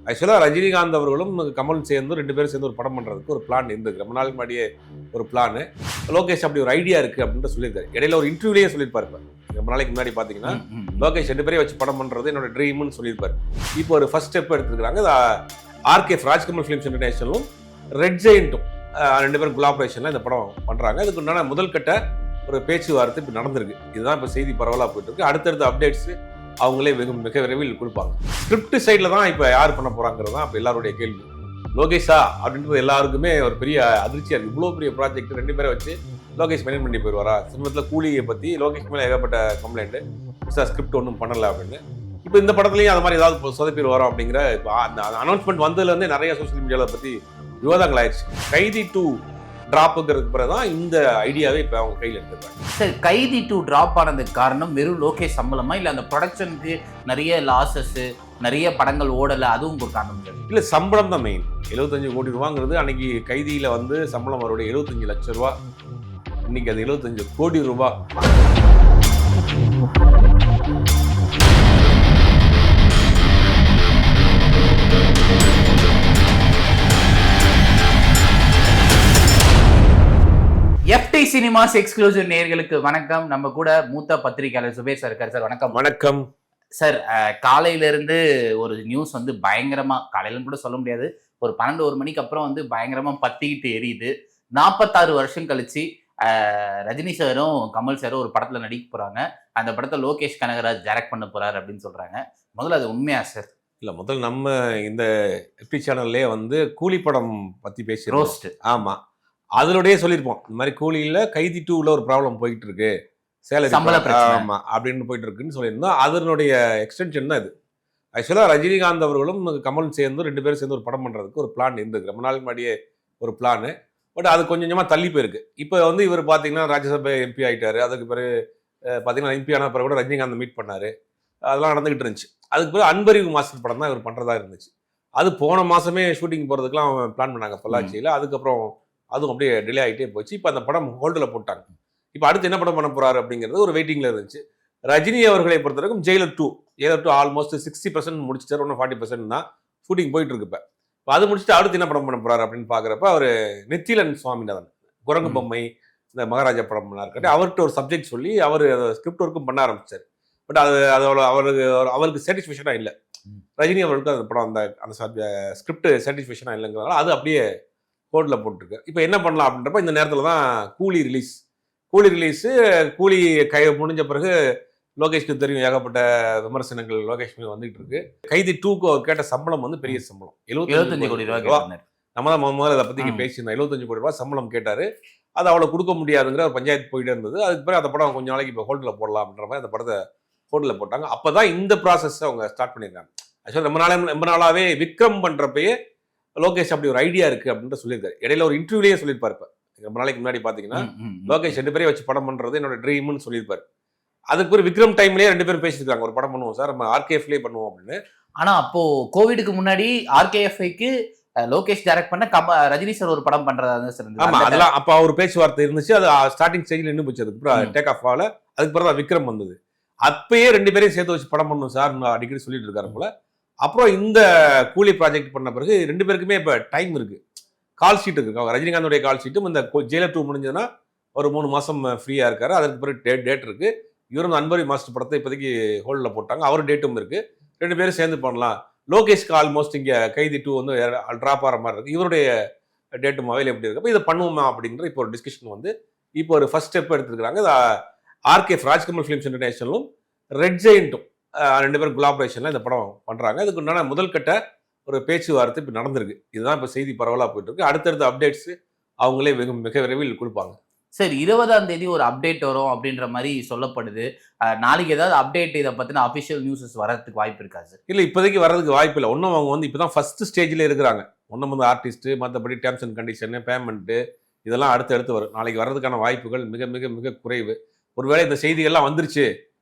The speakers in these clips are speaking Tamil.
ஆக்சுவலாக ரஜினிகாந்த் அவர்களும் கமலும் சேர்ந்து 2 பேரும் சேர்ந்து ஒரு படம் பண்ணுறதுக்கு ஒரு பிளான் இருந்தது. ரொம்ப நாளுக்கு முன்னாடியே ஒரு பிளான். லோகேஷ் அப்படி ஒரு ஐடியா இருக்குது அப்படின்ட்டு சொல்லியிருக்காரு. இடையில ஒரு இன்டர்வியூலேயே சொல்லியிருப்பாரு. ரொம்ப நாளைக்கு முன்னாடி பார்த்தீங்கன்னா லோகேஷ் 2 பேரையும் வச்சு படம் பண்ணுறது என்னோட ட்ரீம்னு சொல்லியிருப்பாரு. இப்போ ஒரு ஃபர்ஸ்ட் ஸ்டெப் எடுத்துருக்காங்க. ஆர்கே ராஜ்கமல் ஃபிலிம்ஸ் இன்டர்நேஷனலும் ரெட் ஜெயிண்ட்டும் 2 பேரும் கொலாபரேஷனில் இந்த படம் பண்ணுறாங்க. அதுக்கு உண்டான முதல் கட்ட ஒரு பேச்சுவார்த்தை இப்போ நடந்திருக்கு. இதுதான் இப்போ செய்தி பரவலாக போயிட்டு இருக்கு. அடுத்தடுத்த அப்டேட்ஸ் அவங்களே மிக விரைவில் கொடுப்பாங்க. ஸ்கிரிப்ட் சைடில் தான் இப்போ யார் பண்ண போறாங்கிறது தான் இப்போ எல்லாருடைய கேள்வி. லோகேஷா அப்படின்றது எல்லாருக்குமே ஒரு பெரிய அதிர்ச்சியா இருக்கு. இவ்வளோ பெரிய ப்ராஜெக்ட் 2 பேரை வச்சு லோகேஷ் மெயின் பண்ணி போயிடுவாரா? சினிமத்தில் கூலியை பற்றி லோகேஷ் மேலே ஏகப்பட்ட கம்ப்ளைண்ட், ஸ்கிரிப்ட் ஒன்றும் பண்ணலை அப்படின்னு. இப்போ இந்த படத்துலையும் அது மாதிரி ஏதாவது சொதப்பீர் வரும் அப்படிங்கிற இப்போ அந்த அனௌன்ஸ்மெண்ட் வந்ததுலேருந்தே நிறைய சோசியல் மீடியாவில் பற்றி விவாதங்கள் ஆயிடுச்சு. கைதி 2 டிராப்புங்கிறதுக்கு பிறகு தான் இந்த ஐடியாவே இப்போ அவங்க கையில் எடுத்துருக்காங்க. சார், கைதி 2 டிராப் ஆனதுக்கு காரணம் வெறும் லோகேஷ் சம்பளமா, இல்லை அந்த ப்ரொடக்ஷனுக்கு நிறைய லாசஸ், நிறைய படங்கள் ஓடலை, அதுவும் ஒரு காரணம் சார்? இல்லை, சம்பளம் தான் மெயின். 75 கோடி ரூபாங்கிறது அன்னைக்கு கைதியில் வந்து சம்பளம் அவருடைய 75 லட்சம் ரூபா. இன்னைக்கு அது 75 கோடி ரூபா. எஃப்டி சினிமாஸ் எக்ஸ்க்ளூசிவ் நேயர்களுக்கு வணக்கம். நம்ம கூட மூத்த பத்திரிகையாளர் சுபேஷ் சார் இருக்காரு. சார் வணக்கம். வணக்கம் சார். காலையில இருந்து ஒரு நியூஸ் வந்து பயங்கரமா, காலையில கூட சொல்ல முடியாது, ஒரு 12-1 மணிக்கு அப்புறம் வந்து பயங்கரமா பத்திக்கிட்டு எரியுது. 46 வருஷம் கழிச்சு ரஜினி சாரும் கமல் சாரும் ஒரு படத்துல நடிக்க போறாங்க. அந்த படத்தை லோகேஷ் கனகராஜ் டைரக்ட் பண்ண போறாரு அப்படின்னு சொல்றாங்க. முதல்ல அது உண்மையா சார்? இல்லை, முதல் நம்ம இந்த எஃப்டி சேனல்லே வந்து கூலி படம் பற்றி பேசி ரோஸ்ட். ஆமாம், அதனுடைய சொல்லியிருப்போம். இந்த மாதிரி கூலியில் கைதி 2ல ஒரு ப்ராப்ளம் போயிட்டு இருக்கு, சம்பள பிரச்சனை. ஆமாம் அப்படின்னு போயிட்டு இருக்குன்னு சொல்லியிருந்தோம். அதனுடைய எக்ஸ்டென்ஷன் தான் இது. ஆக்சுவலாக ரஜினிகாந்த் அவர்களும் கமலும் சேர்ந்து 2 பேரும் சேர்ந்து ஒரு படம் பண்ணுறதுக்கு ஒரு பிளான் இருந்தது. ரொம்ப நாளுக்கு முன்னாடியே ஒரு பிளான். பட் அது கொஞ்சம் கொஞ்சமாக தள்ளி போயிருக்கு. இப்போ வந்து இவர் பார்த்தீங்கன்னா ராஜ்யசபா எம்பி ஆகிட்டாரு. அதுக்கு பிறகு பார்த்தீங்கன்னா எம்பி ஆன பிறகு கூட ரஜினிகாந்த் மீட் பண்ணார். அதெல்லாம் நடந்துகிட்டு இருந்துச்சு. அதுக்கு பிறகு அன்பறிவு மாஸ்டர் படம் தான் இவர் பண்ணுறதா இருந்துச்சு. அது போன மாதமே ஷூட்டிங் போகிறதுக்குலாம் பிளான் பண்ணாங்க பொள்ளாச்சியில். அதுக்கப்புறம் அதுவும் அப்படியே டிலே ஆகிட்டே போச்சு. இப்போ அந்த படம் ஹோல்டில் போட்டாங்க. இப்போ அடுத்து என்ன படம் பண்ண போகிறாரு அப்படிங்கிறது ஒரு வெயிட்டிங்கில் இருந்துச்சு. ரஜினி அவர்களை பொறுத்த வரைக்கும் ஜெயிலர் 2 ஆல்மோஸ்ட் 60% முடிச்சிட்டார். இன்னும் 40% தான் ஷூட்டிங் போயிட்டு இருக்கு. இப்போ அது முடிச்சுட்டு அடுத்து என்ன படம் பண்ண போகிறாரு அப்படின்னு பார்க்குறப்ப அவர் நெத்திலன் சுவாமிநாதன், குரங்கு பொம்மை, இந்த மகாராஜா படம் இருக்கட்டும், அவர்கிட்ட ஒரு சப்ஜெக்ட் சொல்லி அவர் ஸ்கிரிப்ட் ஒர்க்கும் பண்ண ஆரம்பிச்சார். பட் அதோட அவருக்கு சாட்டிஸ்ஃபேக்ஷனாக இல்லை. ரஜினி அவர்களுக்கு அந்த படம் அந்த ஸ்கிரிப்ட் சாட்டிஸ்ஃபேக்ஷனாக இல்லைங்கிறதுனால அது அப்படியே கோர்ட்டில் போட்டிருக்கு. இப்போ என்ன பண்ணலாம் அப்படின்றப்ப இந்த நேரத்தில் தான் கூலி ரிலீஸு முடிஞ்ச பிறகு லோகேஷ்க்கு தெரியும் ஏகப்பட்ட விமர்சனங்கள் லோகேஷ் மீது வந்துகிட்டு இருக்கு. கைதி 2க்கு அவர் கேட்ட சம்பளம் வந்து பெரிய சம்பளம், 75 கோடி ரூபா. நம்ம தான் முதல்ல அதை பற்றி பேசியிருந்தோம். 75 கோடி ரூபா சம்பளம் கேட்டார். அது அவ்வளோ கொடுக்க முடியாதுங்கிற ஒரு பஞ்சாயத்து போயிட்டே இருந்தது. அதுக்கு பிறகு அந்த படம் கொஞ்சம் நாளைக்கு இப்போ ஹோல்டில் போடலாம் அப்படின்ற மாதிரி அந்த படத்தை ஹோல்டில் போட்டாங்க. அப்போ தான் இந்த ப்ராசஸ் அவங்க ஸ்டார்ட் பண்ணியிருக்காங்க. ஆக்சுவலாக ரொம்ப நாளாகவே விக்ரம் பண்ணுறப்பயே லோகேஷ் அப்படி ஒரு ஐடியா இருக்குது அப்படின்ட்டு சொல்லியிருக்காரு. இடையில ஒரு இன்டர்வியூலேயே சொல்லியிருப்பாரு. இப்போ ரொம்ப நாளைக்கு முன்னாடி பார்த்தீங்கன்னா லோகேஷ் 2 பேரையும் வச்சு படம் பண்ணுறது என்னோட ட்ரீம்னு சொல்லியிருப்பாரு. அதுக்கு பிறகு விக்ரம் டைம்லேயே 2 பேரும் பேசியிருக்காங்க, ஒரு படம் பண்ணுவோம் சார், நம்ம ஆர்கேஎஃப்லேயே பண்ணுவோம் அப்படின்னு. ஆனால் அப்போ கோவிடுக்கு முன்னாடி ஆர்கேஎஃப்ஐக்கு லோகேஷ் டைரக்ட் பண்ண ரஜினி சார் ஒரு படம் பண்றதா இருந்துச்சு. ஆமா, அதெல்லாம் அப்போ ஒரு பேச்சுவார்த்தை இருந்துச்சு. அது ஸ்டார்டிங் ஸ்டேஜில் நின்று போச்சு. அதுக்கு டேக் ஆஃப் ஆகல. அதுக்கு பிறகு தான் விக்ரம் வந்தது. அப்பயே 2 பேரையும் சேர்த்து வச்சு படம் பண்ணணும் சார் அடிக்கடி சொல்லிட்டு இருக்காரு போல. அப்புறம் இந்த கூலி ப்ராஜெக்ட் பண்ண பிறகு 2 பேருக்குமே இப்போ டைம் இருக்கு, கால் ஷீட் இருக்கு. ரஜினிகாந்தோடைய கால் ஷீட்டும் இந்த ஜெயிலர் 2 முடிஞ்சதுன்னா ஒரு 3 மாதம் ஃப்ரீயாக இருக்காரு. அதுக்கு பிறகு டேட் இருக்கு. இவரும் அன்பரி மாஸ்டர் படத்தை இப்போதைக்கு ஹோல்டில் போட்டாங்க. அவர் டேட்டும் இருக்கு. 2 பேரும் சேர்ந்து பண்ணலாம். லோகேஷ்க்கு ஆல்மோஸ்ட் இங்கே கைதி 2 வந்து ட்ராப் ஆகிற மாதிரி இருக்கு. இவருடைய டேட்டும் அவைல் எப்படி இருக்கு, இதை பண்ணுவோமா அப்படிங்கிற இப்போ ஒரு டிஸ்கஷன் வந்து இப்போ ஒரு ஃபர்ஸ்ட் ஸ்டெப் எடுத்துருக்காங்க. ஆர்கே ராஜ்கமல் ஃபிலிம்ஸ் இன்டர்நேஷனலும் ரெட் ஜெயிண்ட்டும் 2 பேரும் கொலாபரேஷனில் இந்த படம் பண்ணுறாங்க. அதுக்கு உண்டான முதல் கட்ட ஒரு பேச்சுவார்த்தை இப்போ நடந்திருக்கு. இதுதான் இப்போ செய்தி பரவலாக போயிட்டு இருக்கு. அடுத்தடுத்த அப்டேட்ஸ் அவங்களே மிக விரைவில் கொடுப்பாங்க. சரி, 20ஆம் தேதி ஒரு அப்டேட் வரும் அப்படின்ற மாதிரி சொல்லப்படுது. நாளைக்கு ஏதாவது அப்டேட் இதை பற்றின அஃபிஷியல் நியூஸஸ் வரதுக்கு வாய்ப்பு இருக்கா சார்? இல்லை, இப்போதைக்கு வரதுக்கு வாய்ப்பு இல்லை. ஒன்றும் அவங்க வந்து இப்போ தான் ஃபர்ஸ்ட் ஸ்டேஜில் இருக்கிறாங்க. ஒன்றும் வந்து ஆர்டிஸ்ட்டு, மற்றபடி டேர்ம்ஸ் அண்ட் கண்டிஷனு, பேமெண்ட்டு இதெல்லாம் அடுத்து வரும். நாளைக்கு வர்றதுக்கான வாய்ப்புகள் மிக மிக மிக குறைவு. ஒருவேளை இந்த செய்திகள்லாம் வந்துருச்சு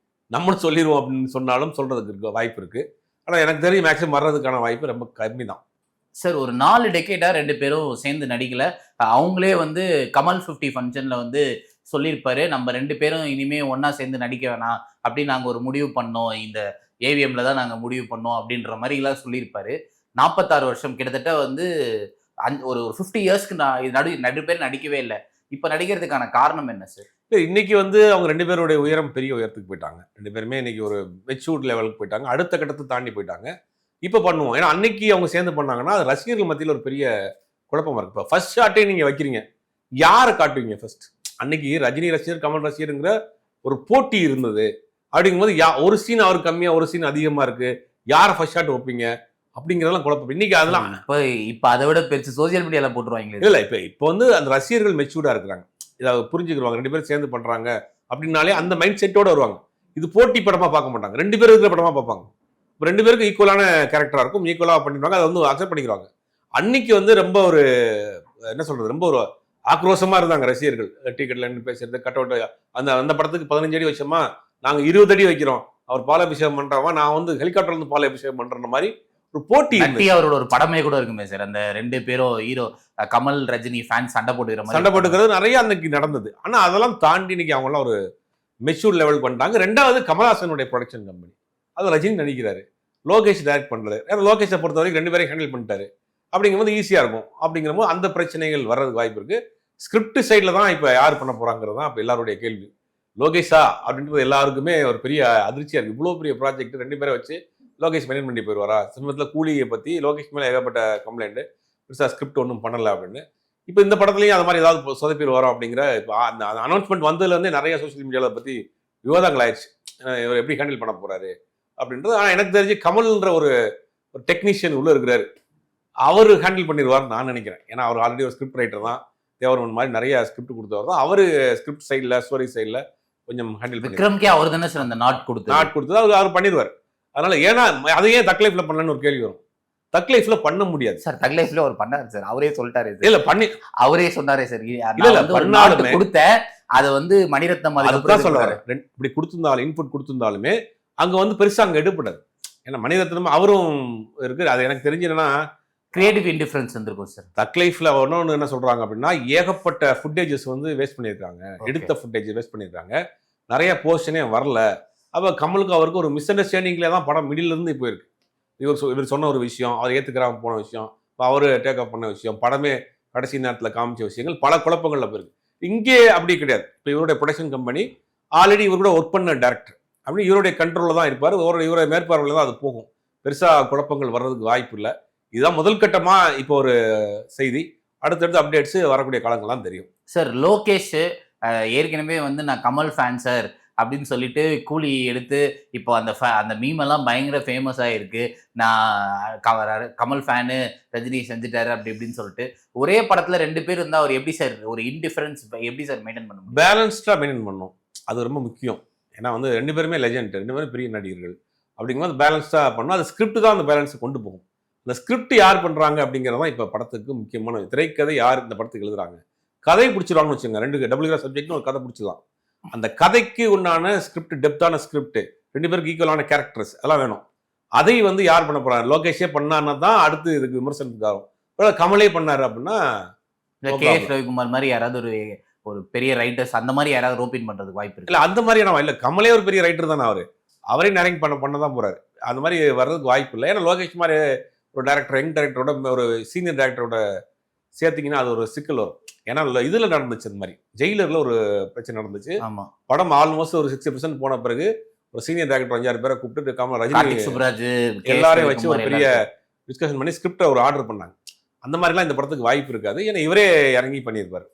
நம்மளும் சொல்லிடுவோம் அப்படின்னு சொன்னாலும் சொல்கிறதுக்கு வாய்ப்பு இருக்குது. ஆனால் எனக்கு தெரியும் மேக்ஸிமம் வர்றதுக்கான வாய்ப்பு ரொம்ப கம்மி தான். சார், ஒரு 4 டெக்கேடாக 2 பேரும் சேர்ந்து நடிக்கல. அவங்களே வந்து கமல் 50 ஃபங்க்ஷனில் வந்து சொல்லியிருப்பாரு, நம்ம 2 பேரும் இனிமேல் ஒன்றா சேர்ந்து நடிக்க வேணாம் அப்படின்னு நாங்கள் ஒரு முடிவு பண்ணோம், இந்த ஏவிஎம்ல தான் நாங்கள் முடிவு பண்ணோம் அப்படின்ற மாதிரிலாம் சொல்லியிருப்பாரு. 46 வருஷம் கிட்டத்தட்ட வந்து ஒரு 50 இயர்ஸ்க்கு நான் நடு பேர் நடிக்கவே இல்லை. இப்ப நடிக்கிறதுக்கான காரணம் என்ன சார்? இன்னைக்கு வந்து அவங்க 2 பேருடைய உயரம் பெரிய உயரத்துக்கு போயிட்டாங்க. 2 பேருமே இன்னைக்கு ஒரு மெச்சூர்ட் லெவலுக்கு போயிட்டாங்க. அடுத்த கட்டத்தை தாண்டி போயிட்டாங்க. இப்ப பண்ணுவோம். ஏன்னா அன்னைக்கு அவங்க சேர்ந்து பண்ணாங்கன்னா அது ரசிகர்கள் மத்தியில் ஒரு பெரிய குழப்பமா இருக்கு. இப்போ ஃபர்ஸ்ட் ஷாட்டே நீங்க வைக்கிறீங்க, யாரை காட்டுவீங்க ஃபர்ஸ்ட்? அன்னைக்கு ரஜினி ரசிகர் கமல் ரசிகருங்கிற ஒரு போட்டி இருந்தது. அப்படிங்கும்போது ஒரு சீன் அவருக்கு கம்மியா ஒரு சீன் அதிகமா இருக்கு, யாரை ஃபர்ஸ்ட் ஷாட் வைப்பீங்க அப்படிங்கிறதெல்லாம் குழப்பம். இன்னைக்கு அதெல்லாம் இப்ப அதை விட பெருசு சோசியல் மீடியால போட்டுருவாங்க. இல்ல இப்போ வந்து அந்த ரசிகர்கள் மெச்சூர்டா இருக்கிறாங்க, இதை புரிஞ்சுக்கிடுவாங்க. 2 பேரும் சேர்ந்து பண்றாங்க அப்படின்னாலே அந்த மைண்ட் செட்டோட வருவாங்க. இது போட்டி படமா பார்க்க மாட்டாங்க, 2 பேரும் இருக்கிற படமா பார்ப்பாங்க. 2 பேருக்கு ஈக்குவலான கேரக்டரா இருக்கும், ஈக்குவலா பண்ணிடுவாங்க, அதை வந்து அக்செப்ட் பண்ணிக்கிறாங்க. அன்னைக்கு வந்து ரொம்ப ஒரு என்ன சொல்றது, ரொம்ப ஒரு ஆக்ரோஷமா இருந்தாங்க ரசிகர்கள். டிக்கெட்ல பேசுறது, கட் அவுட். அந்த படத்துக்கு 15 அடி வச்சோமா, நாங்க 20 அடி வைக்கிறோம், அவர் பாலாபிஷேகம் பண்றவா, நான் வந்து ஹெலிகாப்டர்ல இருந்து பாலாபிஷேகம் பண்ற மாதிரி ஒரு போட்டி. அவரோட ஒரு படமே கூட இருக்குமே சார், அந்த 2 பேரும் ஹீரோ கமல் ரஜினி ஃபேன்ஸ் சண்டை போட்டுக்கிறது நிறைய அன்னைக்கு நடந்தது. ஆனா அதெல்லாம் தாண்டி இன்னைக்கு அவங்க எல்லாம் ஒரு மெச்சூர் லெவல் பண்ணிட்டாங்க. ரெண்டாவது கமல்ஹாசனுடைய ப்ரொடக்ஷன் கம்பெனி, அது ரஜினி நடிக்கிறாரு, லோகேஷ் டைரக்ட் பண்றாரு. லோகேஷை பொறுத்த வரைக்கும் 2 பேரையும் ஹேண்டில் பண்ணிட்டாரு. அப்படிங்கும்போது ஈஸியா இருக்கும். அப்படிங்கிறபோது அந்த பிரச்சனைகள் வர்றதுக்கு வாய்ப்பு இருக்கு. ஸ்கிரிப்ட் சைட்ல தான் இப்ப யார் பண்ண போறாங்கிறது தான் இப்ப எல்லாருடைய கேள்வி. லோகேஷா அப்படின்றது எல்லாருக்குமே ஒரு பெரிய அதிர்ச்சியா இருக்கு. இவ்வளவு பெரிய ப்ராஜெக்ட் 2 பேரை வச்சு லோகேஷ் மெயின்டைன் பண்ணி போயிடுவாரா? சமீபத்தில் கூலியை பத்தி லோகேஷ் மேல ஏகப்பட்ட கம்ப்ளைண்ட், பெருசா ஸ்கிரிப்ட் ஒன்றும் பண்ணல அப்படின்னு. இப்போ இந்த படத்துலையும் அது மாதிரி ஏதாவது சொதப்பீர் வரும் அப்படிங்கிற இப்போ அந்த அனௌன்ஸ்மெண்ட் வந்ததுலேருந்தே நிறைய சோஷியல் மீடியாவில் பற்றி விவாதங்கள் ஆயிடுச்சு. இவர் எப்படி ஹேண்டில் பண்ண போறாரு அப்படின்றது. ஆனால் எனக்கு தெரிஞ்சு கமல்ன்ற ஒரு டெக்னீஷியன் உள்ள இருக்கிறாரு, அவர் ஹேண்டில் பண்ணிடுவார்னு நான் நினைக்கிறேன். ஏன்னா அவர் ஆல்ரெடி ஒரு ஸ்கிரிப்ட் ரைட்டர் தான், தேவரமன் மாதிரி நிறைய ஸ்கிரிப்ட் கொடுத்தவர் தான். அவர் ஸ்கிரிப்ட் சைடில் ஸ்டோரி சைடில் கொஞ்சம் ஹேண்டில் பண்ணி விக்ரம்கே அவர் தானே சார் அந்த நாட் கொடுத்தது அவர் பண்ணிடுவார். அதனால ஏன்னா அதையே தக் லைஃப்ல பண்ணலன்னு ஒரு கேள்வி வரும். தக் லைஃப்ல பண்ண முடியாது சார். தக் லைஃப்ல அவர் பண்ணாரு சார், அவரே சொல்லிட்டாரு. இல்ல பண்ணி அவரே சொன்னாரே சார். இல்ல பண்ணாலுமே கொடுத்த அதை வந்து மணிரத்னம் அதுதான் சொல்றாரு. இப்படி கொடுத்திருந்தாலும் இன்புட் கொடுத்திருந்தாலுமே அங்க வந்து பெருசா அங்க எடுப்படாது. ஏன்னா மணிரத்னம் அவரும் இருக்கு. அது எனக்கு தெரிஞ்சு என்னன்னா கிரியேட்டிவ் இன்டிஃபரன்ஸ் இருந்திருக்கும் சார். தக் லைஃப்ல ஒன்னொன்னு என்ன சொல்றாங்க அப்படின்னா, ஏகப்பட்ட ஃபுட்டேஜஸ் வந்து வேஸ்ட் பண்ணியிருக்காங்க, எடுத்த ஃபுட்டேஜ் வேஸ்ட் பண்ணியிருக்காங்க, நிறைய போர்ஷனே வரல. அப்போ கமலுக்கு அவருக்கு ஒரு மிஸ் அண்டர்ஸ்டாண்டிங்ல தான் படம் மிடில் இருந்து போயிருக்கு. இவர் சொன்ன ஒரு விஷயம், அவர் ஏத்துக்கிறாம போன விஷயம், இப்போ அவர் டேக் அப் பண்ண விஷயம், படமே கடைசி நேரத்தில் காமிச்ச விஷயங்கள் பல குழப்பங்கள்ல போயிருக்கு. இங்கே அப்படி கிடையாது. இப்போ இவருடைய ப்ரொடக்ஷன் கம்பெனி ஆல்ரெடி இவர் கூட ஒர்க் பண்ண டேரக்டர் அப்படி இவருடைய கண்ட்ரோலில் தான் இருப்பார், இவருடைய மேற்பார்வையில் தான் அது போகும். பெருசா குழப்பங்கள் வர்றதுக்கு வாய்ப்பு இல்லை. இதுதான் முதல் கட்டமா இப்போ ஒரு செய்தி. அடுத்தடுத்து அப்டேட்ஸ் வரக்கூடிய காலங்கள்லாம் தெரியும். சார் லோகேஷ் ஏற்கனவே வந்து நான் கமல் ஃபேன் சார் அப்படின்னு சொல்லிட்டு கூலி எடுத்து இப்போ அந்த மீம் எல்லாம் பயங்கர ஃபேமஸ் ஆகிருக்கு. நான் கமல் ஃபேனு, ரஜினி செஞ்சுட்டாரு அப்படி இப்படின்னு சொல்லிட்டு ஒரே படத்துல 2 பேர் இருந்தால் அவர் எப்படி சார் ஒரு இன்டிஃபரன்ஸ் எப்படி சார் மெயின்டைன் பண்ணணும்? பேலன்ஸ்டா மெயின்டைன் பண்ணணும், அது ரொம்ப முக்கியம். ஏன்னா வந்து 2 பேருமே லெஜெண்ட், 2 பேரும் பெரிய நடிகர்கள். அப்படிங்கும்போது பேலன்ஸ்டா பண்ணணும். அது ஸ்கிரிப்ட் தான் அந்த பேலன்ஸை கொண்டு போகும். இந்த ஸ்கிரிப்ட் யார் பண்றாங்க அப்படிங்கிறது தான் இப்போ படத்துக்கு முக்கியமான. திரைக்கதை யார் இந்த படத்துக்கு எழுதுறாங்க, கதை பிடிச்சிருவாங்கன்னு வச்சுங்க. 2 டபுள் சப்ஜெக்ட்னு ஒரு கதை பிடிச்சிடலாம். அந்த கதைக்கு உண்டான ஸ்கிரிப்ட், டெப்தான ஸ்கிரிப்ட், 2 பேருக்கு ஈக்குவலான கேரக்டர்ஸ் எல்லாம் வேணும். அதை வந்து யார் பண்ண போறாங்க? லோகேஷே பண்ணான்னா தான் அடுத்து இதுக்கு விமர்சனத்துக்கு ஆகும். கமலே பண்ணாரு அப்படின்னா KS ரவிக்குமார் மாதிரி யாராவது ஒரு பெரிய ரைட்டர்ஸ் அந்த மாதிரி யாராவது ரோப்பின் பண்றதுக்கு வாய்ப்பு இருக்கு. இல்ல அந்த மாதிரி இல்ல, கமலே ஒரு பெரிய ரைட்டர் தானே, அவரே நரேட் பண்ண தான் போறாரு. அந்த மாதிரி வர்றதுக்கு வாய்ப்பு இல்லை. ஏன்னா லோகேஷ் மாதிரி ஒரு டேரக்டர், யங் டேரக்டரோட ஒரு சீனியர் டேரக்டரோட சேர்த்தீங்கன்னா அது ஒரு சிக்கல் வரும். ஏன்னா இதுல நடந்துச்சு, அந்த மாதிரி ஜெயிலர்ல ஒரு பிரச்சனை நடந்துச்சு. படம் ஆல்மோஸ்ட் ஒரு 60% போன பிறகு ஒரு சீனியர் டேரக்டர் 5-6 பேரை கூப்பிட்டு கமல், ரஜினி, சுப்ராஜ் எல்லாரையும் வச்சு ஒரு பெரிய டிஸ்கஷன் பண்ணி ஸ்கிரிப்டை ஒரு ஆர்டர் பண்ணாங்க. அந்த மாதிரிலாம் இந்த படத்துக்கு வாய்ப்பு இருக்காது. ஏன்னா இவரே இறங்கி பண்ணியிருப்பாரு.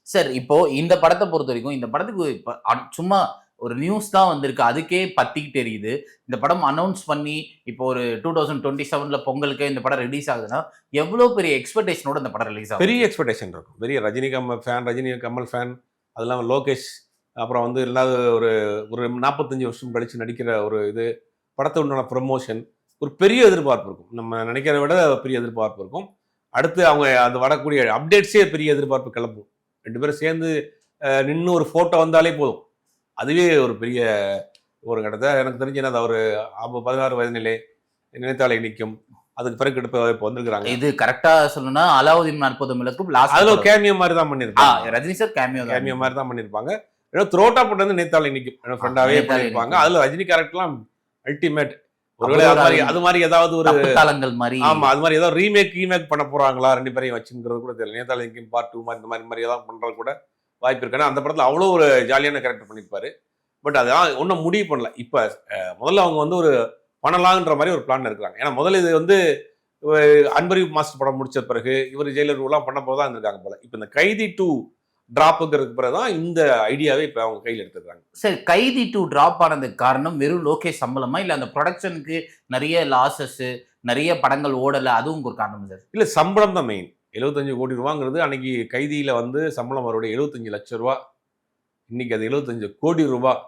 சார் இப்போ இந்த படத்தை பொறுத்த வரைக்கும் இந்த படத்துக்கு சும்மா ஒரு நியூஸ் தான் வந்திருக்கு, அதுக்கே பத்திக்கிட்டு எரியுது. இந்த படம் அனௌன்ஸ் பண்ணி இப்போ ஒரு 2027 பொங்கலுக்கு இந்த படம் ரிலீஸ் ஆகுதுன்னா எவ்வளோ பெரிய எக்ஸ்பெக்டேஷனோட இந்த படம் ரிலீஸ் ஆகும்? பெரிய எக்ஸ்பெக்டேஷன் இருக்கும். பெரிய ரஜினி கமல் ஃபேன், அது இல்லாமல் லோகேஷ், அப்புறம் வந்து இல்லாத ஒரு 45 வருஷம் கழிச்சு நடிக்கிற ஒரு இது, படத்தை உண்டான ப்ரமோஷன், ஒரு பெரிய எதிர்பார்ப்பு இருக்கும். நம்ம நினைக்கிறத விட பெரிய எதிர்பார்ப்பு இருக்கும். அடுத்து அவங்க அது வரக்கூடிய அப்டேட்ஸே பெரிய எதிர்பார்ப்பு கிளப்பும். 2 பேரும் சேர்ந்து நின்று ஒரு ஃபோட்டோ வந்தாலே போதும், அதுவே ஒரு பெரிய ஒரு கட்டத்தை. எனக்கு தெரிஞ்சு என்ன, ஒரு 16 வயது நினைத்தாலே நிற்கும், அதுக்கு பிறகு இப்போ வந்திருக்காங்க. இது கரெக்டா சொல்லணும்னா அலாவுதீன் 40 விளக்கும் அதுல ஒரு கேமியோ மாதிரி தான் பண்ணிருப்பாங்க. ரஜினி சார் கேமியோ மாதிரி தான் பண்ணிருப்பாங்க. த்ரோட்டா போட்டு வந்து நினைத்தாலே நிற்கும் ஃப்ரெண்டாவே பண்ணிருப்பாங்க. அதுல ரஜினி கேரக்டர்லாம் அல்டிமேட். ஒருவேளை அது மாதிரி ஏதாவது ஒரு தளங்கள் மாதிரி. ஆமா, அது மாதிரி ஏதாவது ரீமேக் பண்ண போறாங்களா 2 பேரையும் வச்சுங்கிறது கூட தெரியல. நேதாலிங்கும் பார்ட் 2 மாதிரி இந்த மாதிரி ஏதாவது பண்றது கூட வாய்ப்பு இருக்கு. அந்த படத்துல அவ்வளோ ஒரு ஜாலியான கேரக்டர் பண்ணியிருப்பாரு. பட் அதான் ஒன்றும் முடிவு பண்ணல. இப்போ முதல்ல அவங்க வந்து ஒரு பண்ணலாங்கிற மாதிரி ஒரு பிளான் இருக்கிறாங்க. ஏன்னா முதல்ல இது வந்து அன்பறிவு மாஸ்டர் படம் முடிச்ச பிறகு இவர் ஜெயிலர் எல்லாம் பண்ண போது தான் இருந்திருக்காங்க போல. இப்போ இந்த கைதி 2 டிராப்புங்கிறதுக்கு பிறகு தான் இந்த ஐடியாவே இப்போ அவங்க கையில் எடுத்துருக்காங்க. சரி, கைதி 2 டிராப் ஆனதுக்கு காரணம் வெறும் லோகேஷ் சம்பளமா, இல்ல அந்த ப்ரொடக்ஷனுக்கு நிறைய லாசஸ், நிறைய படங்கள் ஓடல, அதுவும் ஒரு காரணம் சார்? இல்லை, சம்பளம் தான் மெயின். 75 கோடி ரூபாங்கிறது அன்னைக்கு கைதியில வந்து சம்பளம் அவருடைய 75 லட்சம் ரூபா. இன்னைக்கு அது 75 கோடி ரூபாய்,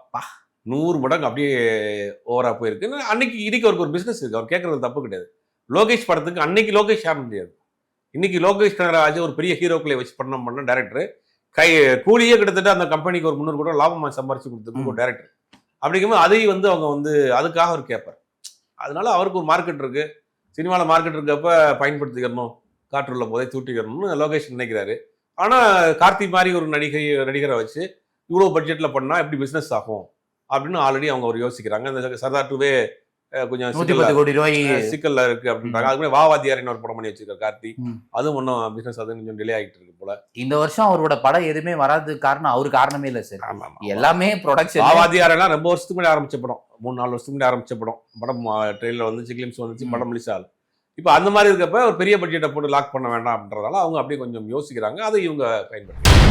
100 மடங்கு அப்படியே ஓவரா போயிருக்கு. இன்னைக்கு அவருக்கு ஒரு பிசினஸ் இருக்கு. அவர் கேட்கறது தப்பு கிடையாது. லோகேஷ் படத்துக்கு அன்னைக்கு லோகேஷ் யாரும் முடியாது. இன்னைக்கு லோகேஷ் கனகராஜ் ஒரு பெரிய ஹீரோக்களை வச்சு பண்ண டைரக்டர் கூலியே கிட்டத்தட்ட அந்த கம்பெனிக்கு ஒரு 300 கோடி லாபமாக சம்பாரிச்சு கொடுத்துருக்கு ஒரு டைரக்டர். அப்படிங்கும்போது அதையும் வந்து அவங்க வந்து அதுக்காக அவர் கேட்பார். அதனால அவருக்கு ஒரு மார்க்கெட் இருக்கு, சினிமாவில் மார்க்கெட் இருக்கப்ப பயன்படுத்திக்கிறணும், காற்றுள்ள போதை தூட்டிக்கிறணும்னு லோகேஷ் நினைக்கிறாரு. ஆனால் கார்த்தி மாதிரி ஒரு நடிகரை வச்சு இவ்வளோ பட்ஜெட்டில் பண்ணால் எப்படி பிஸ்னஸ் ஆகும் அப்படின்னு ஆல்ரெடி அவங்க ஒரு யோசிக்கிறாங்க. அந்த சர்தார் 2வே கொஞ்சம் 110 கோடி ரூபாய் சிக்கல்ல இருக்கு அப்படின்றாங்க. அதுக்கு வாவாதியாரின்னு ஒரு படம் பண்ணி வச்சிருக்காரு கார்த்தி. அதுவும் ஒன்றும் பிசினஸ் அது கொஞ்சம் டிலே ஆகிட்டு இருக்கு போல. இந்த வருஷம் அவரோட படம் எதுவுமே வராது காரணம் அவரு காரணமே இல்லை சார். எல்லாமே ப்ரொடக்ஷன். வாவாதியாரெல்லாம் ரொம்ப வருஷத்துக்கு முன்னாடி ஆரம்பிச்ச படம், 3-4 வருஷத்துக்கு முன்னாடி ஆரம்பிச்ச படம் ட்ரெயிலர் வந்துச்சு, கிளிம்ஸ் வந்துச்சு, படம் ரிலீஸ் ஆகல. இப்போ அந்த மாதிரி இருக்கப்ப ஒரு பெரிய பட்ஜெட்டை போட்டு லாக் பண்ண வேண்டாம் அப்படின்றதால அவங்க அப்படியே கொஞ்சம் யோசிக்கிறாங்க. அதை இவங்க பயன்படுத்துறாங்க.